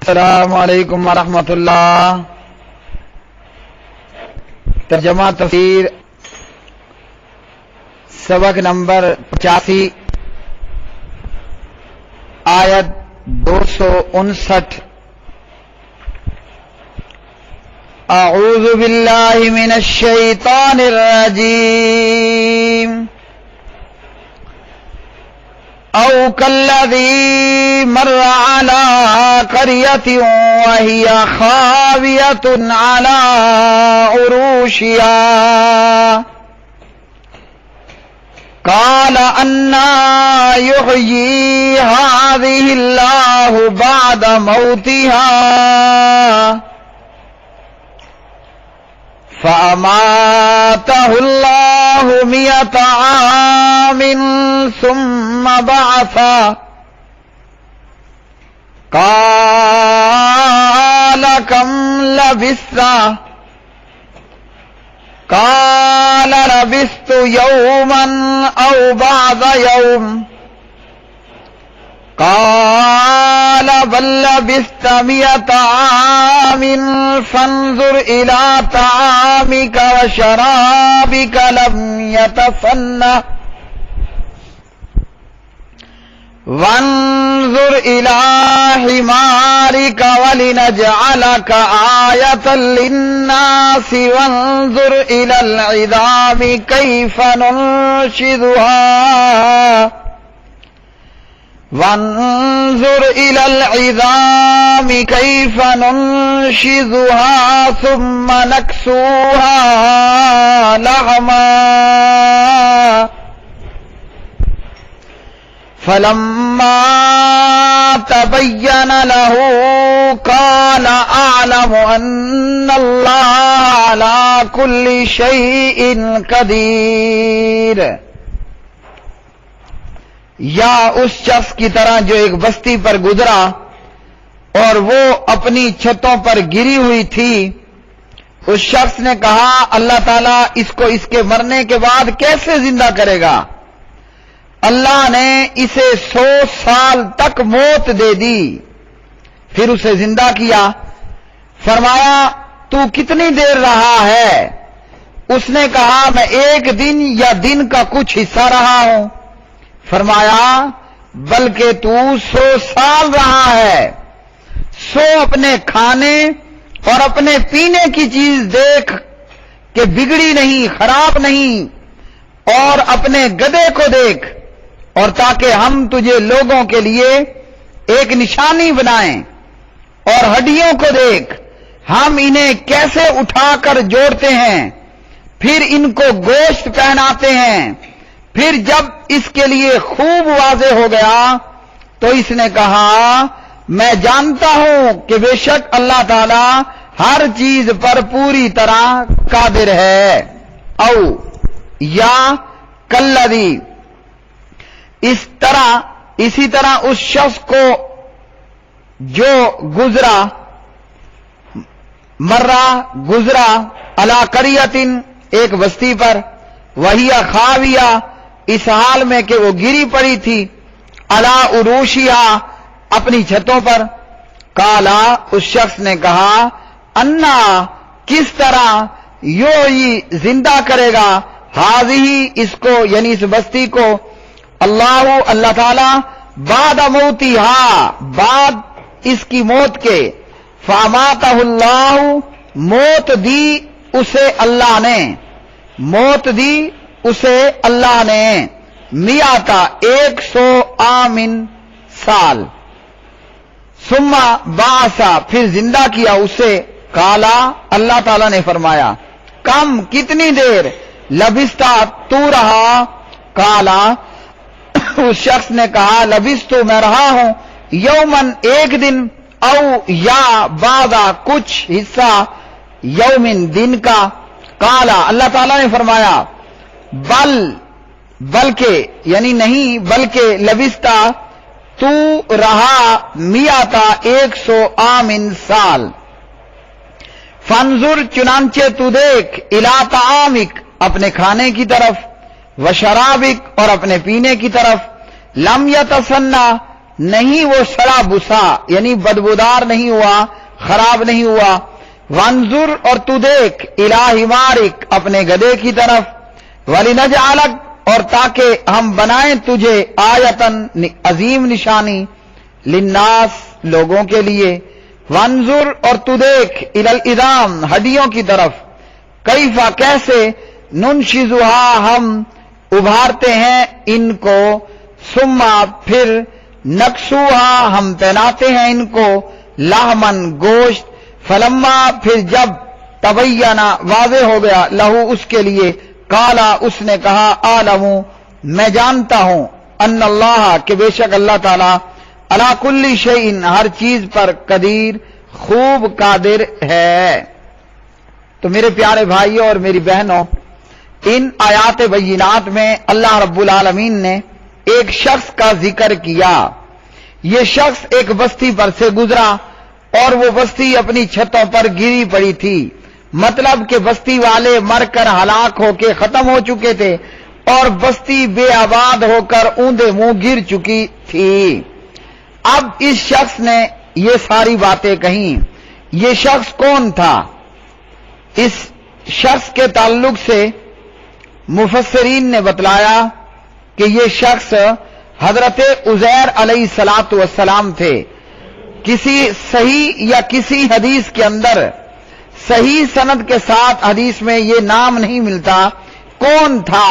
السلام علیکم ورحمۃ اللہ۔ ترجمہ تفسیر سبق نمبر 85 آیت 259۔ اعوذ باللہ من الشیطان الرجیم۔ او کالذی مر علی قریۃ وہی خاویۃ علی عروشہا قال انا یحیی ہذہ اللہ بعد موتہا فأماته الله 100 عام ثم بعثه قال كم لبثت قال لبثت يوما أو بعض يوم قال بل لبثت 100 عام فانظر إلى طعامك وشرابك لم يتسنه وانظر إلى حمارك ولنجعلك آية للناس وانظر إلى العظام كيف ننشزها ثم نكسوها لحما فلما تبين له قال أعلم أن الله على كل شيء قدير۔ یا اس شخص کی طرح جو ایک بستی پر گزرا اور وہ اپنی چھتوں پر گری ہوئی تھی، اس شخص نے کہا اللہ تعالیٰ اس کو اس کے مرنے کے بعد کیسے زندہ کرے گا؟ اللہ نے اسے 100 سال تک موت دے دی، پھر اسے زندہ کیا۔ فرمایا تو کتنی دیر رہا ہے؟ اس نے کہا میں 1 دن یا دن کا کچھ حصہ رہا ہوں۔ فرمایا بلکہ تو 100 سال رہا ہے۔ 100 اپنے کھانے اور اپنے پینے کی چیز دیکھ کہ بگڑی نہیں، خراب نہیں، اور اپنے گدھے کو دیکھ، اور تاکہ ہم تجھے لوگوں کے لیے ایک نشانی بنائیں، اور ہڈیوں کو دیکھ ہم انہیں کیسے اٹھا کر جوڑتے ہیں، پھر ان کو گوشت پہناتے ہیں۔ پھر جب اس کے لیے خوب واضح ہو گیا تو اس نے کہا میں جانتا ہوں کہ بے شک اللہ تعالی ہر چیز پر پوری طرح قادر ہے۔ او یا کلذی، اسی طرح اس شخص کو جو گزرا علی قریۃ ایک بستی پر، وہی خاویہ اس حال میں کہ وہ گری پڑی تھی، علی عروشہا اپنی چھتوں پر۔ قالا اس شخص نے کہا انا کس طرح یحیی زندہ کرے گا، ہذہ اس کو یعنی اس بستی کو، اللہ تعالی بعد موتہا بعد اس کی موت کے، فاماتہ اللہ موت دی اسے اللہ نے، موت دی اسے اللہ نے، 100 عام سال، ثم بعث پھر زندہ کیا اسے، قالا اللہ تعالیٰ نے فرمایا کم کتنی دیر، لبثتا تو رہا، قالا اس شخص نے کہا لبثتو میں رہا ہوں، یومن 1 دن، او یا بعضا کچھ حصہ، یومن دن کا، قالا اللہ تعالیٰ نے فرمایا بلکہ یعنی نہیں بلکہ لبثتا تو رہا 100 عام سال، فانظر چنانچہ تو دیکھ، الی طعامک اپنے کھانے کی طرف، وشرابک اور اپنے پینے کی طرف، لم یتسنہ نہیں وہ سڑا بسا یعنی بدبودار نہیں ہوا، خراب نہیں ہوا۔ وانظر اور تو دیکھ الی حمارک اپنے گدھے کی طرف، ولنجعلک اور تاکہ ہم بنائیں تجھے آیتن عظیم نشانی، للناس لوگوں کے لیے۔ وانظر اور تو دیکھ الی العظام ہڈیوں کی طرف، کیفا کیسے، ننشزھا ہم ابھارتے ہیں ان کو، ثم پھر نکسوہا ہم پہناتے ہیں ان کو، لحمن گوشت، فلما پھر جب تبینہ واضح ہو گیا، لہو اس کے لیے، قالا اس نے کہا، اعلم میں جانتا ہوں، ان اللہ کہ بے شک اللہ تعالی، علی کل شیء ہر چیز پر قدیر خوب قادر ہے۔ تو میرے پیارے بھائیوں اور میری بہنوں، ان آیات بینات میں اللہ رب العالمین نے ایک شخص کا ذکر کیا۔ یہ شخص ایک بستی پر سے گزرا اور وہ بستی اپنی چھتوں پر گری پڑی تھی، مطلب کہ بستی والے مر کر ہلاک ہو کے ختم ہو چکے تھے اور بستی بے آباد ہو کر اوندے منہ گر چکی تھی۔ اب اس شخص نے یہ ساری باتیں کہیں۔ یہ شخص کون تھا؟ اس شخص کے تعلق سے مفسرین نے بتلایا کہ یہ شخص حضرت عزیر علیہ الصلوۃ والسلام تھے۔ کسی صحیح یا کسی حدیث کے اندر صحیح سند کے ساتھ حدیث میں یہ نام نہیں ملتا کون تھا،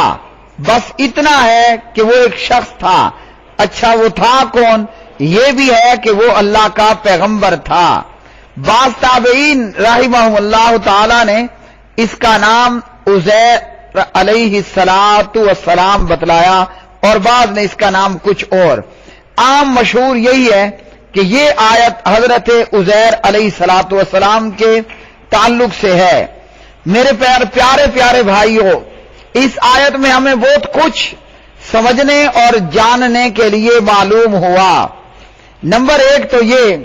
بس اتنا ہے کہ وہ ایک شخص تھا۔ اچھا وہ تھا کون؟ یہ بھی ہے کہ وہ اللہ کا پیغمبر تھا۔ بعض تابعین رحمہم اللہ تعالی نے اس کا نام عزیر علیہ الصلوۃ والسلام بتلایا اور بعض نے اس کا نام کچھ اور۔ عام مشہور یہی ہے کہ یہ آیت حضرت عزیر علیہ الصلوۃ والسلام کے تعلق سے ہے۔ میرے پیارے بھائیوں، اس آیت میں ہمیں بہت کچھ سمجھنے اور جاننے کے لیے معلوم ہوا۔ نمبر ایک تو یہ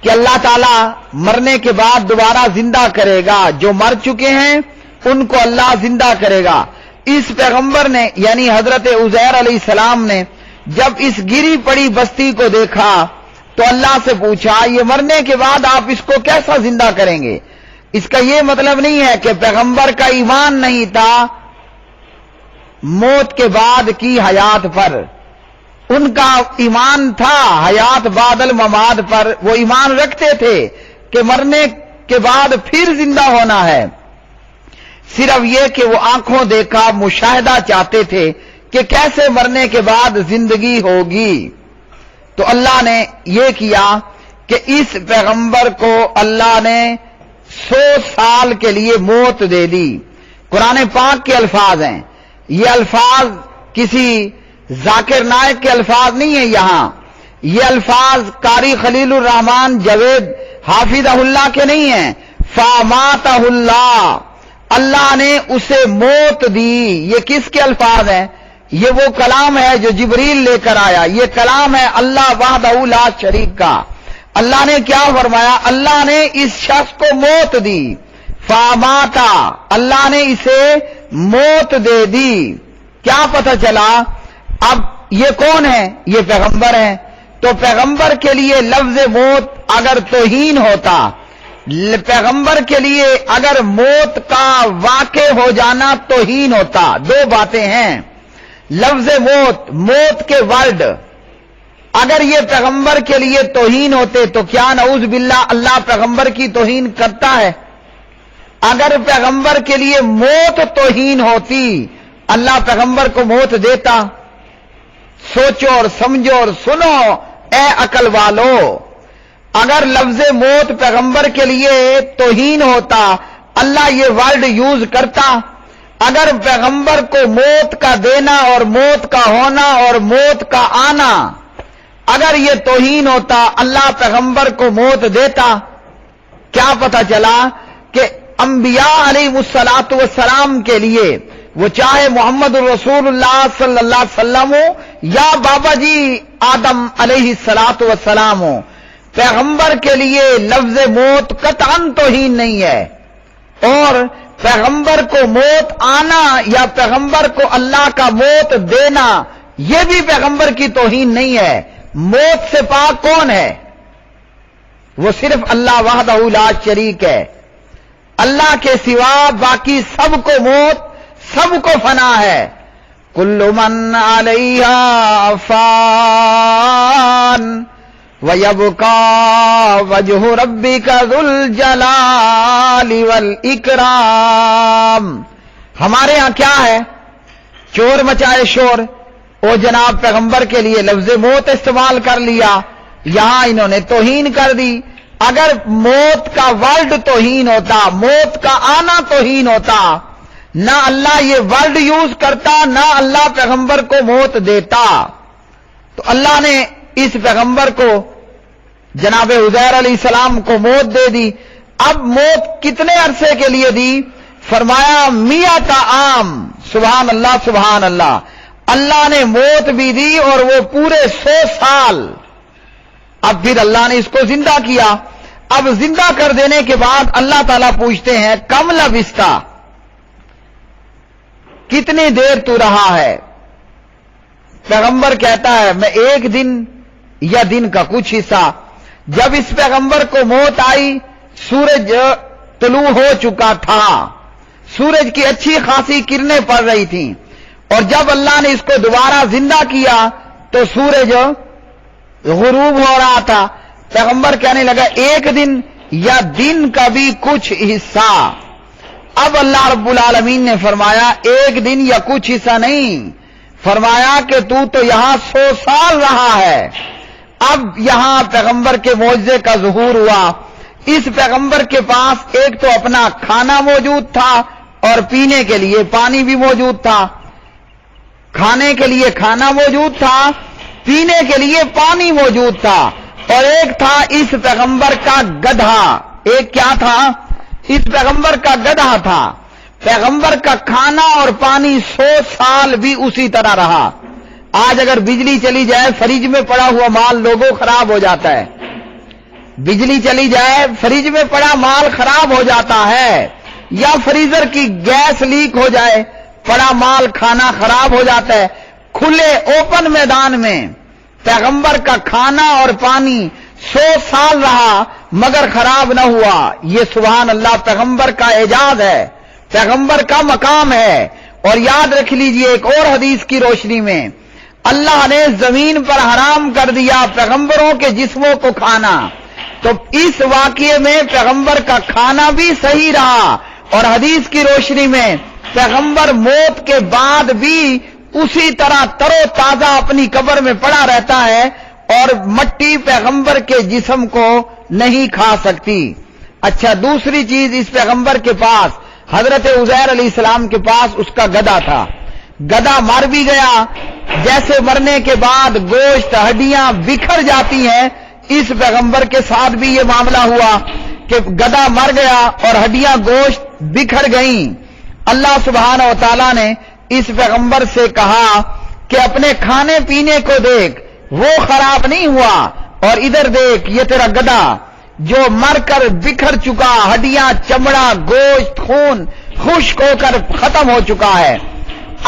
کہ اللہ تعالیٰ مرنے کے بعد دوبارہ زندہ کرے گا، جو مر چکے ہیں ان کو اللہ زندہ کرے گا۔ اس پیغمبر نے یعنی حضرت عزیر علیہ السلام نے جب اس گری پڑی بستی کو دیکھا تو اللہ سے پوچھا، یہ مرنے کے بعد آپ اس کو کیسا زندہ کریں گے؟ اس کا یہ مطلب نہیں ہے کہ پیغمبر کا ایمان نہیں تھا موت کے بعد کی حیات پر، ان کا ایمان تھا حیات بعد الممات پر، وہ ایمان رکھتے تھے کہ مرنے کے بعد پھر زندہ ہونا ہے۔ صرف یہ کہ وہ آنکھوں دیکھا مشاہدہ چاہتے تھے کہ کیسے مرنے کے بعد زندگی ہوگی۔ تو اللہ نے یہ کیا کہ اس پیغمبر کو اللہ نے 100 سال کے لیے موت دے دی۔ قرآن پاک کے الفاظ ہیں، یہ الفاظ کسی ذاکر نائک کے الفاظ نہیں ہیں، یہاں یہ الفاظ قاری خلیل الرحمن جوید حافظہ اللہ کے نہیں ہیں۔ فاماتہ اللہ، اللہ نے اسے موت دی۔ یہ کس کے الفاظ ہیں؟ یہ وہ کلام ہے جو جبریل لے کر آیا، یہ کلام ہے اللہ وحدہ لا شریک کا۔ اللہ نے کیا فرمایا؟ اللہ نے اس شخص کو موت دی، فاماتا، اللہ نے اسے موت دے دی۔ کیا پتہ چلا؟ اب یہ کون ہے؟ یہ پیغمبر ہیں۔ تو پیغمبر کے لیے لفظ موت اگر توہین ہوتا، پیغمبر کے لیے اگر موت کا واقع ہو جانا توہین ہوتا، دو باتیں ہیں۔ لفظ موت، موت کے ورڈ اگر یہ پیغمبر کے لیے توہین ہوتے تو کیا نعوذ باللہ اللہ پیغمبر کی توہین کرتا ہے؟ اگر پیغمبر کے لیے موت توہین ہوتی اللہ پیغمبر کو موت دیتا؟ سوچو اور سمجھو اور سنو اے عقل والو، اگر لفظ موت پیغمبر کے لیے توہین ہوتا اللہ یہ ورڈ یوز کرتا؟ اگر پیغمبر کو موت کا دینا اور موت کا ہونا اور موت کا آنا اگر یہ توہین ہوتا اللہ پیغمبر کو موت دیتا؟ کیا پتہ چلا کہ انبیاء علیہ الصلوۃ والسلام کے لیے وہ چاہے محمد الرسول اللہ صلی اللہ علیہ وسلم ہو یا بابا جی آدم علیہ الصلوۃ والسلام ہو، پیغمبر کے لیے لفظ موت قطعاً توہین نہیں ہے، اور پیغمبر کو موت آنا یا پیغمبر کو اللہ کا موت دینا یہ بھی پیغمبر کی توہین نہیں ہے، موت سے پاک کون ہے؟ وہ صرف اللہ وحدہ لا شریک ہے. اللہ کے سوا باقی سب کو موت، سب کو فنا ہے. کل من علیہا فان وَيَبْقَى وَجْهُ رَبِّكَ ذُو الْجَلَالِ وَالْإِكْرَامِ. ہمارے ہاں کیا ہے؟ چور مچائے شور. او جناب پیغمبر کے لیے لفظ موت استعمال کر لیا، یہاں انہوں نے توہین کر دی. اگر موت کا ورڈ توہین ہوتا، موت کا آنا توہین ہوتا، نہ اللہ یہ ورڈ یوز کرتا، نہ اللہ پیغمبر کو موت دیتا. تو اللہ نے اس پیغمبر کو جناب عزیر علیہ السلام کو موت دے دی. اب موت کتنے عرصے کے لیے دی؟ فرمایا 100 عام. سبحان اللہ سبحان اللہ. اللہ نے موت بھی دی اور وہ پورے 100 سال. اب پھر اللہ نے اس کو زندہ کیا. اب زندہ کر دینے کے بعد اللہ تعالیٰ پوچھتے ہیں کم لبثتا، کتنی دیر تو رہا ہے؟ پیغمبر کہتا ہے میں 1 دن یا دن کا کچھ حصہ. جب اس پیغمبر کو موت آئی سورج طلوع ہو چکا تھا، سورج کی اچھی خاصی کرنیں پڑ رہی تھیں، اور جب اللہ نے اس کو دوبارہ زندہ کیا تو سورج غروب ہو رہا تھا. پیغمبر کہنے لگا 1 دن یا دن کا بھی کچھ حصہ. اب اللہ رب العالمین نے فرمایا 1 دن یا کچھ حصہ نہیں، فرمایا کہ تو یہاں 100 سال رہا ہے. اب یہاں پیغمبر کے معجزے کا ظہور ہوا. اس پیغمبر کے پاس ایک تو اپنا کھانا موجود تھا اور پینے کے لیے پانی بھی موجود تھا. کھانے کے لیے کھانا موجود تھا، پینے کے لیے پانی موجود تھا، اور ایک تھا اس پیغمبر کا گدھا. ایک کیا تھا؟ اس پیغمبر کا گدھا تھا. پیغمبر کا کھانا اور پانی 100 سال بھی اسی طرح رہا. آج اگر بجلی چلی جائے فریج میں پڑا ہوا مال لوگوں خراب ہو جاتا ہے. بجلی چلی جائے فریج میں پڑا مال خراب ہو جاتا ہے، یا فریزر کی گیس لیک ہو جائے پڑا مال کھانا خراب ہو جاتا ہے. کھلے اوپن میدان میں پیغمبر کا کھانا اور پانی 100 سال رہا مگر خراب نہ ہوا. یہ سبحان اللہ پیغمبر کا اعجاز ہے، پیغمبر کا مقام ہے. اور یاد رکھ لیجئے ایک اور حدیث کی روشنی میں اللہ نے زمین پر حرام کر دیا پیغمبروں کے جسموں کو کھانا، تو اس واقعے میں پیغمبر کا کھانا بھی صحیح رہا. اور حدیث کی روشنی میں پیغمبر موت کے بعد بھی اسی طرح تر و تازہ اپنی قبر میں پڑا رہتا ہے، اور مٹی پیغمبر کے جسم کو نہیں کھا سکتی. اچھا دوسری چیز، اس پیغمبر کے پاس حضرت عزیر علیہ السلام کے پاس اس کا گدھا تھا. گدھا مر بھی گیا، جیسے مرنے کے بعد گوشت ہڈیاں بکھر جاتی ہیں، اس پیغمبر کے ساتھ بھی یہ معاملہ ہوا کہ گدھا مر گیا اور ہڈیاں گوشت بکھر گئیں. اللہ سبحانہ و تعالیٰ نے اس پیغمبر سے کہا کہ اپنے کھانے پینے کو دیکھ، وہ خراب نہیں ہوا، اور ادھر دیکھ یہ تیرا گدھا جو مر کر بکھر چکا، ہڈیاں چمڑا گوشت خون خشک ہو کر ختم ہو چکا ہے.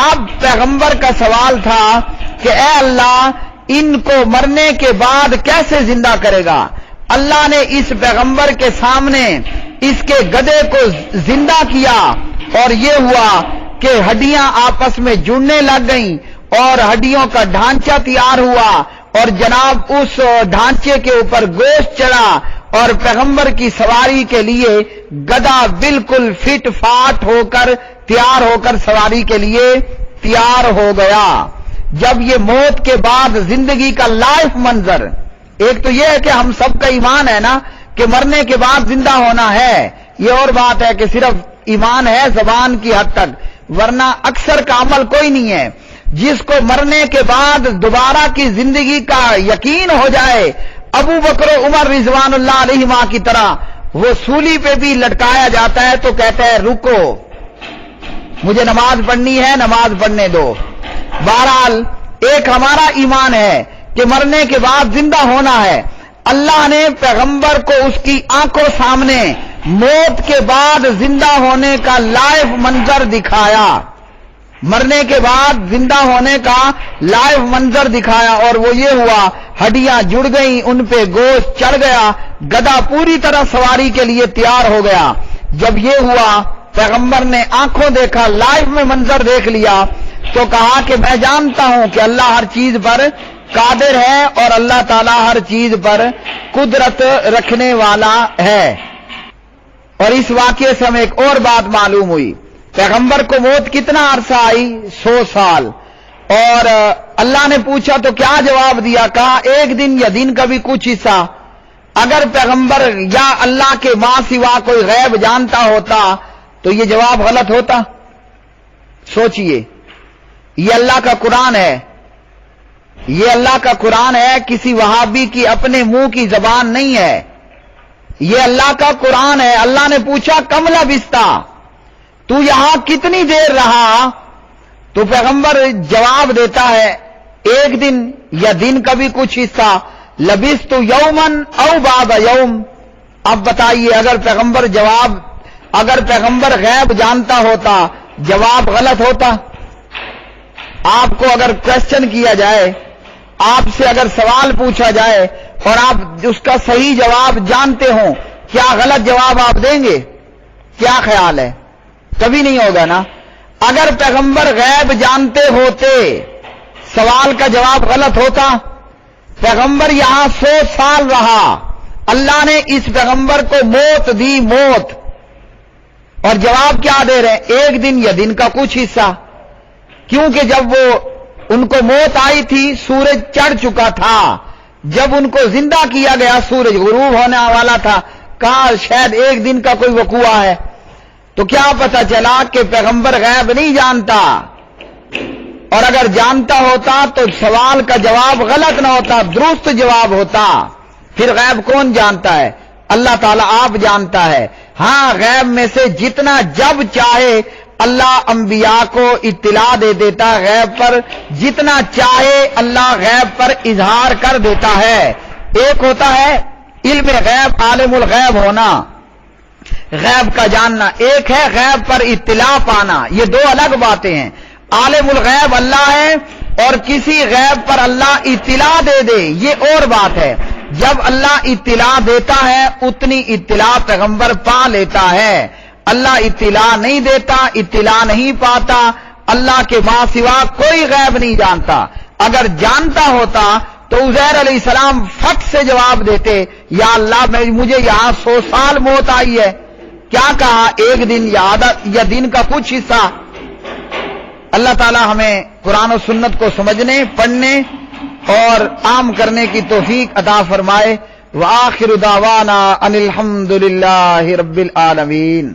اب پیغمبر کا سوال تھا کہ اے اللہ ان کو مرنے کے بعد کیسے زندہ کرے گا؟ اللہ نے اس پیغمبر کے سامنے اس کے گدھے کو زندہ کیا، اور یہ ہوا کہ ہڈیاں آپس میں جڑنے لگ گئیں اور ہڈیوں کا ڈھانچہ تیار ہوا، اور جناب اس ڈھانچے کے اوپر گوشت چڑھا، اور پیغمبر کی سواری کے لیے گدھا بالکل فٹ فاٹ ہو کر تیار ہو کر سواری کے لیے تیار ہو گیا. جب یہ موت کے بعد زندگی کا لائف منظر، ایک تو یہ ہے کہ ہم سب کا ایمان ہے نا کہ مرنے کے بعد زندہ ہونا ہے، یہ اور بات ہے کہ صرف ایمان ہے زبان کی حد تک، ورنہ اکثر کا عمل کوئی نہیں ہے. جس کو مرنے کے بعد دوبارہ کی زندگی کا یقین ہو جائے، ابو بکر و عمر رضوان اللہ علیہما کی طرح وہ سولی پہ بھی لٹکایا جاتا ہے تو کہتا ہے رکو مجھے نماز پڑھنی ہے، نماز پڑھنے دو. بہرحال ایک ہمارا ایمان ہے کہ مرنے کے بعد زندہ ہونا ہے. اللہ نے پیغمبر کو اس کی آنکھوں سامنے موت کے بعد زندہ ہونے کا لائیو منظر دکھایا. مرنے کے بعد زندہ ہونے کا لائیو منظر دکھایا، اور وہ یہ ہوا ہڈیاں جڑ گئیں، ان پہ گوشت چڑھ گیا، گدھا پوری طرح سواری کے لیے تیار ہو گیا۔ جب یہ ہوا پیغمبر نے آنکھوں دیکھا، لائیو میں منظر دیکھ لیا، تو کہا کہ میں جانتا ہوں کہ اللہ ہر چیز پر قادر ہے اور اللہ تعالی ہر چیز پر قدرت رکھنے والا ہے۔ اور اس واقعے سے ہمیں ایک اور بات معلوم ہوئی، پیغمبر کو موت کتنا عرصہ آئی؟ 100 سال۔ اور اللہ نے پوچھا تو کیا جواب دیا؟ کہا ایک دن یا دن کا بھی کچھ حصہ۔ اگر پیغمبر یا اللہ کے ماں سوا کوئی غیب جانتا ہوتا تو یہ جواب غلط ہوتا؟ سوچئے، یہ اللہ کا قرآن ہے، یہ اللہ کا قرآن ہے، کسی وہابی کی اپنے منہ کی زبان نہیں ہے، یہ اللہ کا قرآن ہے۔ اللہ نے پوچھا کم لبثت، تو یہاں کتنی دیر رہا؟ تو پیغمبر جواب دیتا ہے ایک دن یا دن کا بھی کچھ حصہ، لبثت یوما او بعض یوم۔ اب بتائیے، اگر پیغمبر غیب جانتا ہوتا جواب غلط ہوتا؟ آپ کو اگر کوشچن کیا جائے، آپ سے اگر سوال پوچھا جائے اور آپ اس کا صحیح جواب جانتے ہوں، کیا غلط جواب آپ دیں گے؟ کیا خیال ہے؟ کبھی نہیں ہوگا نا۔ اگر پیغمبر غیب جانتے ہوتے سوال کا جواب غلط ہوتا؟ پیغمبر یہاں 100 سال رہا، اللہ نے اس پیغمبر کو موت دی، موت، اور جواب کیا دے رہے ہیں؟ ایک دن یا دن کا کچھ حصہ۔ کیونکہ جب ان کو موت آئی تھی سورج چڑھ چکا تھا، جب ان کو زندہ کیا گیا سورج غروب ہونے والا تھا، کہا شاید ایک دن کا کوئی وقوع ہے۔ تو کیا پتہ چلا کہ پیغمبر غیب نہیں جانتا، اور اگر جانتا ہوتا تو سوال کا جواب غلط نہ ہوتا، درست جواب ہوتا۔ پھر غیب کون جانتا ہے؟ اللہ تعالیٰ آپ جانتا ہے۔ ہاں، غیب میں سے جتنا جب چاہے اللہ انبیاء کو اطلاع دے دیتا ہے، غیب پر جتنا چاہے اللہ غیب پر اظہار کر دیتا ہے۔ ایک ہوتا ہے علم غیب، عالم الغیب ہونا، غیب کا جاننا، ایک ہے غیب پر اطلاع پانا، یہ دو الگ باتیں ہیں۔ عالم الغیب اللہ ہے، اور کسی غیب پر اللہ اطلاع دے دے یہ اور بات ہے۔ جب اللہ اطلاع دیتا ہے اتنی اطلاع پیغمبر پا لیتا ہے، اللہ اطلاع نہیں دیتا، اطلاع نہیں پاتا۔ اللہ کے ماں سوا کوئی غیب نہیں جانتا۔ اگر جانتا ہوتا تو عزیر علیہ السلام فٹ سے جواب دیتے، یا اللہ مجھے یہاں 100 سال موت آئی ہے۔ کیا کہا؟ ایک دن یا دن کا کچھ حصہ۔ اللہ تعالی ہمیں قرآن و سنت کو سمجھنے، پڑھنے اور عام کرنے کی توفیق عطا فرمائے۔ وآخر دعوانا ان الحمد للہ رب العالمین۔